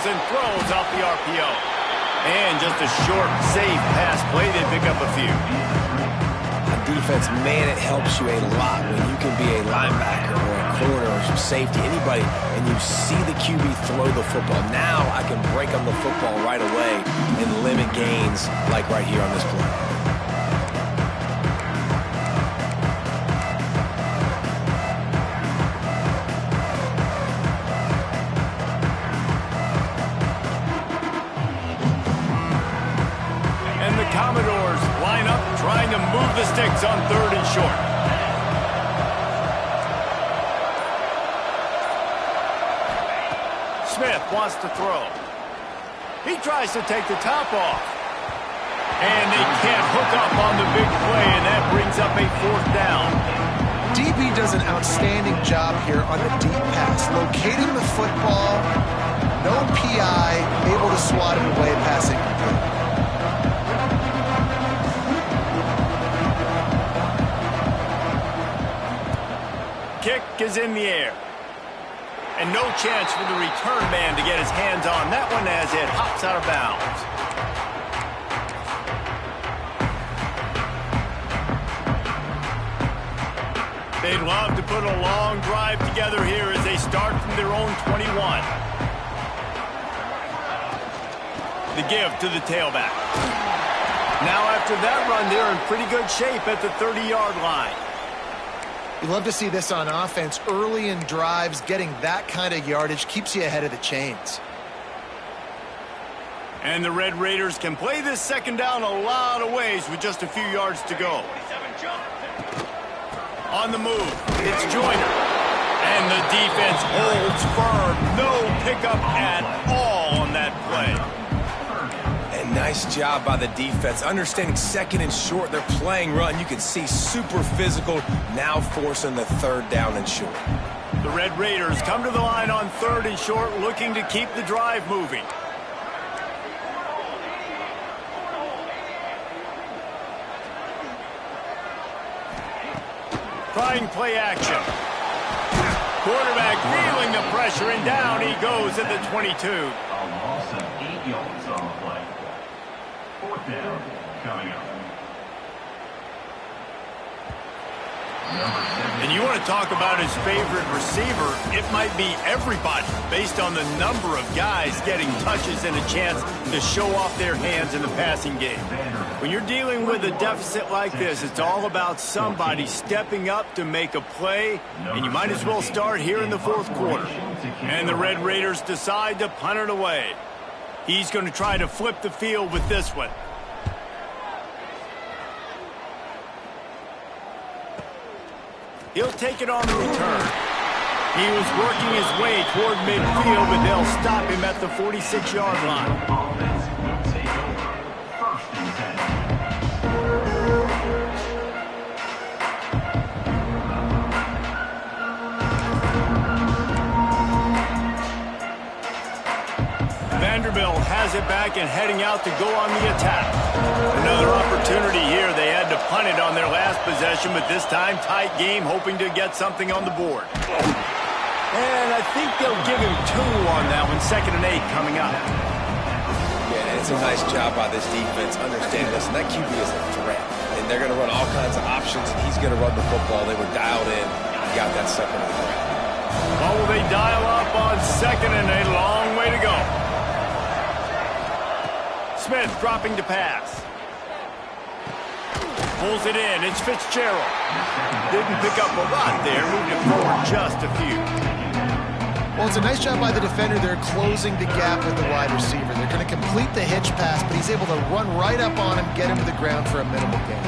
And throws off the RPO. And just a short, safe pass play. They pick up a few. On defense, man, it helps you a lot when you can be a linebacker or a corner or some safety, anybody, and you see the QB throw the football. Now I can break on the football right away and limit gains like right here on this play. Commodores line up, trying to move the sticks on 3rd and short. Smith wants to throw. He tries to take the top off. And they can't hook up on the big play, and that brings up a 4th down. DB does an outstanding job here on the deep pass. Locating the football, no PI, able to swat it away, passing complete. Kick is in the air. And no chance for the return man to get his hands on that one as it hops out of bounds. They'd love to put a long drive together here as they start from their own 21. The give to the tailback. Now after that run, they're in pretty good shape at the 30-yard line. You love to see this on offense. Early in drives, getting that kind of yardage keeps you ahead of the chains. And the Red Raiders can play this 2nd down a lot of ways with just a few yards to go. On the move, it's Joyner. And the defense holds firm. No pickup at all on that play. And nice job by the defense. Understanding 2nd and short, they're playing run. You can see super physical, now forcing the 3rd down and short. The Red Raiders come to the line on 3rd and short, looking to keep the drive moving. Trying play action. Quarterback feeling the pressure, and down he goes at the 22. A loss of 8 yards on the play. 4th down coming up. And you want to talk about his favorite receiver, it might be everybody based on the number of guys getting touches and a chance to show off their hands in the passing game. When you're dealing with a deficit like this, it's all about somebody stepping up to make a play, and you might as well start here in the 4th quarter. And the Red Raiders decide to punt it away. He's going to try to flip the field with this one. He'll take it on the return. He was working his way toward midfield, but they'll stop him at the 46-yard line. Offense will take over. 1st and 10. Vanderbilt has it back and heading out to go on the attack. Another opportunity here. They had to punt it on their last possession, but this time tight game, hoping to get something on the board. And I think they'll give him 2 on that one. 2nd and 8 coming up. Yeah, it's a nice job by this defense. Understand, listen, that QB is a threat. And they're going to run all kinds of options, and he's going to run the football. They were dialed in. He got that 2nd on the ground. Well, will they dial up on 2nd and a long way to go? Smith dropping to pass. Pulls it in. It's Fitzgerald. Didn't pick up a lot there. Moved it forward just a few. Well, it's a nice job by the defender. They're closing the gap with the wide receiver. They're going to complete the hitch pass, but he's able to run right up on him, get him to the ground for a minimal gain.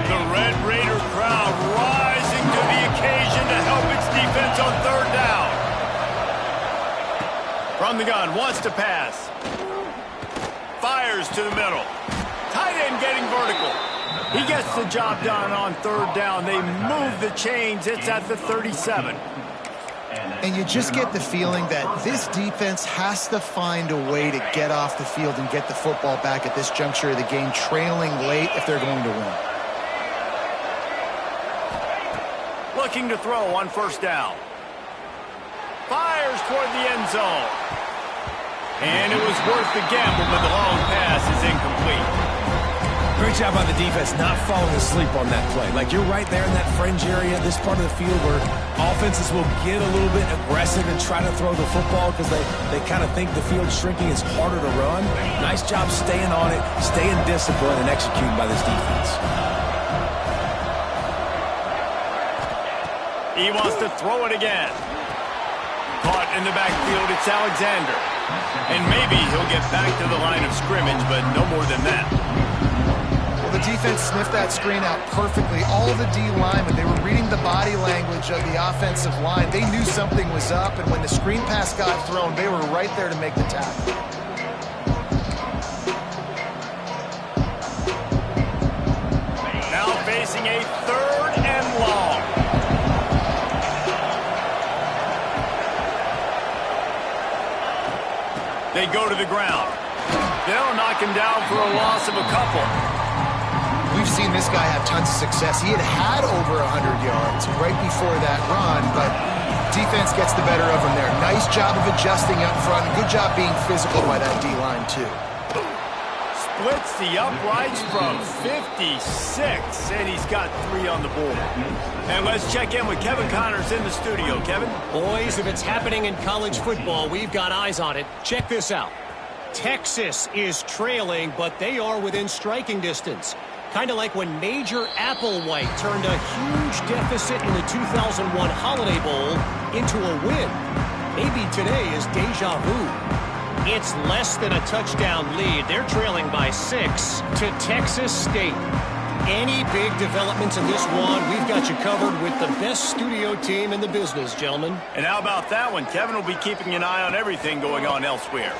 The Red Raider crowd rising to the occasion to help its defense on 3rd down. From the gun, wants to pass. Fires to the middle. Tight end getting vertical. He gets the job done on 3rd down. They move the chains. It's at the 37. And you just get the feeling that this defense has to find a way to get off the field and get the football back at this juncture of the game, trailing late if they're going to win. Looking to throw on 1st down. Fires toward the end zone. And it was worth the gamble, but the long pass is incomplete. Great job by the defense not falling asleep on that play. Like, you're right there in that fringe area, this part of the field where offenses will get a little bit aggressive and try to throw the football because they kind of think the field's shrinking. It's harder to run. Nice job staying on it, staying disciplined, and executing by this defense. He wants to throw it again. Caught in the backfield, it's Alexander. And maybe he'll get back to the line of scrimmage, but no more than that. Well, the defense sniffed that screen out perfectly. All the D linemen, they were reading the body language of the offensive line. They knew something was up, and when the screen pass got thrown, they were right there to make the tackle. go to the ground. They'll knock him down for a loss of a couple. We've seen this guy have tons of success. He had over 100 yards right before that run, but defense gets the better of him there. Nice job of adjusting up front. Good job being physical by that D-line, too. Splits the uprights from 56, and he's got 3 on the board. And let's check in with Kevin Connors in the studio. Kevin? Boys, if it's happening in college football, we've got eyes on it. Check this out. Texas is trailing, but they are within striking distance. Kind of like when Major Applewhite turned a huge deficit in the 2001 Holiday Bowl into a win. Maybe today is deja vu. It's less than a touchdown lead. They're trailing by 6 to Texas State. Any big developments in this one, we've got you covered with the best studio team in the business, gentlemen. And how about that one? Kevin will be keeping an eye on everything going on elsewhere.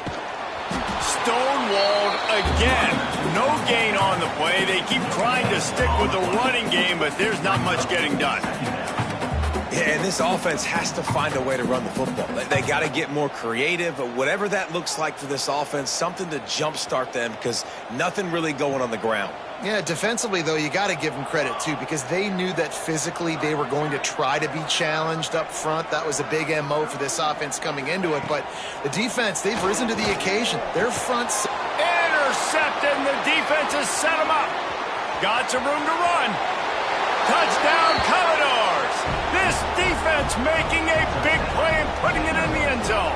Stonewalled again. No gain on the play. They keep trying to stick with the running game, but there's not much getting done. Yeah, and this offense has to find a way to run the football. They got to get more creative, but whatever that looks like for this offense, something to jumpstart them because nothing really going on the ground. Yeah, defensively, though, you got to give them credit, too, because they knew that physically they were going to try to be challenged up front. That was a big MO for this offense coming into it. But the defense, they've risen to the occasion. Their front... Intercepted, and the defense has set them up. Got some room to run. Touchdown, Commodores. This defense making a big play and putting it in the end zone.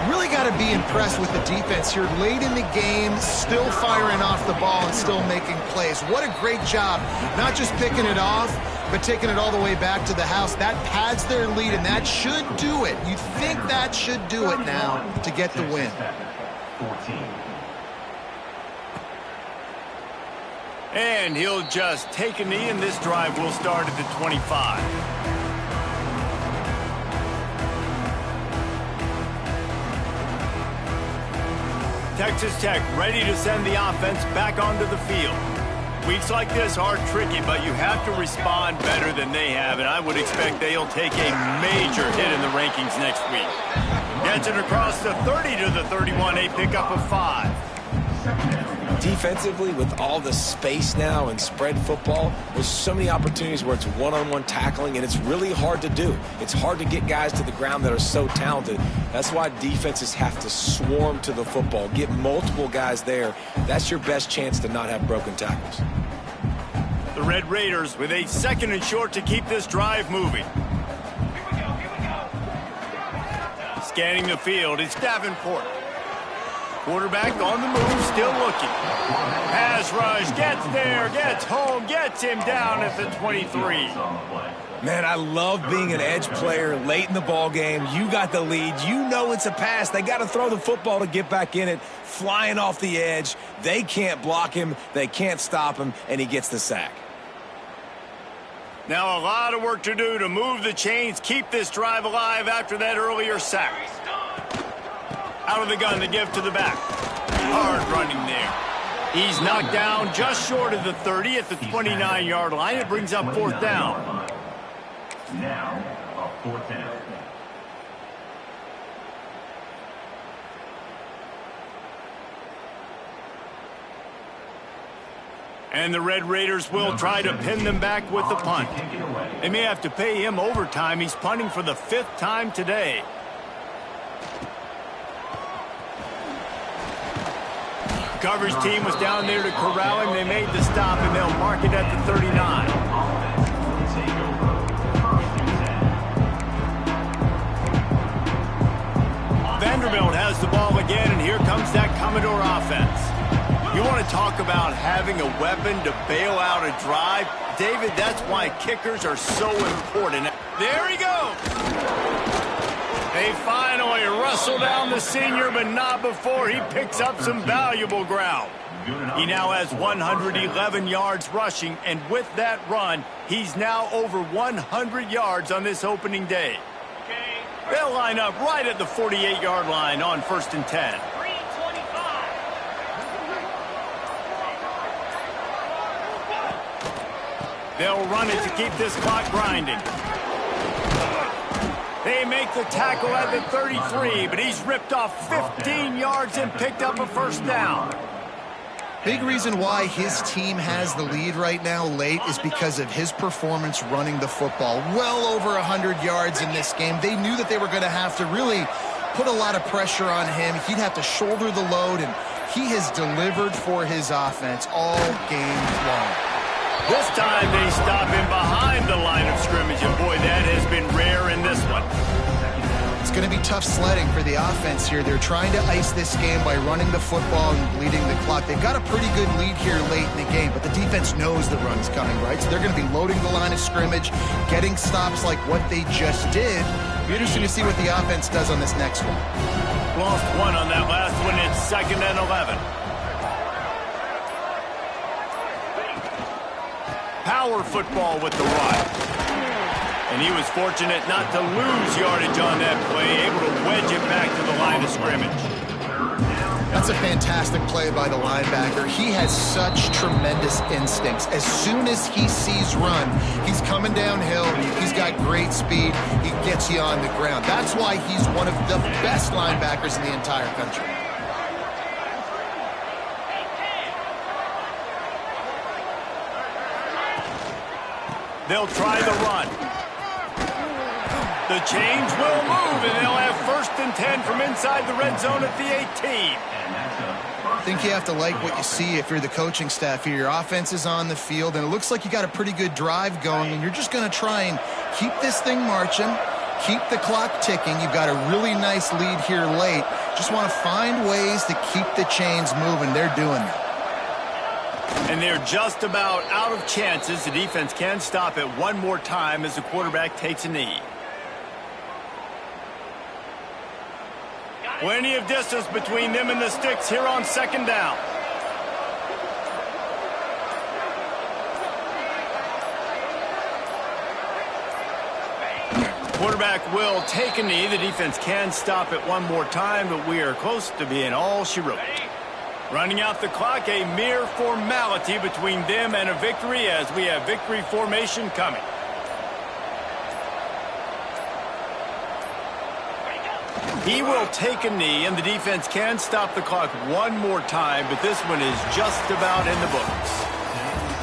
Really got to be impressed with the defense here. Late in the game, still firing off the ball and still making plays. What a great job. Not just picking it off, but taking it all the way back to the house. That pads their lead, and that should do it. You think that should do it now to get the win. 14. And he'll just take a knee, and this drive will start at the 25. Texas Tech ready to send the offense back onto the field. Weeks like this are tricky, but you have to respond better than they have, and I would expect they'll take a major hit in the rankings next week. Gets it across the 30 to the 31, a pickup of 5. Defensively, with all the space now and spread football, there's so many opportunities where it's one-on-one tackling, and it's really hard to do. It's hard to get guys to the ground that are so talented. That's why defenses have to swarm to the football, get multiple guys there. That's your best chance to not have broken tackles. The Red Raiders with a 2nd and short to keep this drive moving. Scanning the field, it's Davenport. Quarterback on the move, still looking. Pass rush, gets there, gets home, gets him down at the 23. Man, I love being an edge player late in the ball game. You got the lead. You know it's a pass. They got to throw the football to get back in it. Flying off the edge. They can't block him. They can't stop him, and he gets the sack. Now a lot of work to do to move the chains, keep this drive alive after that earlier sack. Out of the gun, the give to the back. Hard running there. He's knocked down just short of the 30 at the 29-yard line. It brings up 4th down. Now, a 4th down. And the Red Raiders will try to pin them back with the punt. They may have to pay him overtime. He's punting for the 5th time today. Coverage team was down there to corral him. They made the stop, and they'll mark it at the 39. Vanderbilt has the ball again, and here comes that Commodore offense. You want to talk about having a weapon to bail out a drive? David, that's why kickers are so important. There he goes. They finally wrestle down the senior, but not before he picks up some valuable ground. He now has 111 yards rushing, and with that run, he's now over 100 yards on this opening day. They'll line up right at the 48-yard line on 1st and 10. They'll run it to keep this clock grinding. They make the tackle at the 33, but he's ripped off 15 yards and picked up a first down. Big reason why his team has the lead right now late is because of his performance running the football. Well over 100 yards in this game. They knew that they were going to have to really put a lot of pressure on him. He'd have to shoulder the load, and he has delivered for his offense all game long. This time they stop him behind the line of scrimmage, and boy, that has been rare in this one. It's going to be tough sledding for the offense here. They're trying to ice this game by running the football and bleeding the clock. They've got a pretty good lead here late in the game, but the defense knows the run's coming, right? So they're going to be loading the line of scrimmage, getting stops like what they just did. Be interesting to see what the offense does on this next one. Lost one on that last one. It's 2nd and 11. Power football with the run. And he was fortunate not to lose yardage on that play, able to wedge it back to the line of scrimmage. That's a fantastic play by the linebacker. He has such tremendous instincts. As soon as he sees run, he's coming downhill. He's got great speed. He gets you on the ground. That's why he's one of the best linebackers in the entire country. They'll try the run. The change will move, and they'll have 1st and 10 from inside the red zone at the 18. I think you have to like what you see if you're the coaching staff here. Your offense is on the field, and it looks like you got a pretty good drive going, and you're just going to try and keep this thing marching, keep the clock ticking. You've got a really nice lead here late. Just want to find ways to keep the chains moving. They're doing that. And they're just about out of chances. The defense can stop it one more time as the quarterback takes a knee. Plenty of distance between them and the sticks here on 2nd down. Quarterback will take a knee. The defense can stop it one more time, but we are close to being all she wrote. Running out the clock, a mere formality between them and a victory as we have victory formation coming. He will take a knee, and the defense can stop the clock one more time, but this one is just about in the books.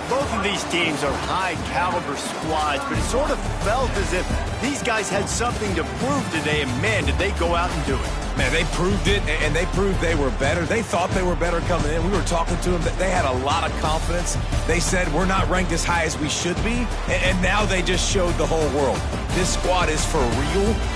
Both of these teams are high-caliber squads, but it sort of felt as if these guys had something to prove today, and man, did they go out and do it. Man, they proved it, and they proved they were better. They thought they were better coming in. We were talking to them. They had a lot of confidence. They said, we're not ranked as high as we should be, and now they just showed the whole world. This squad is for real.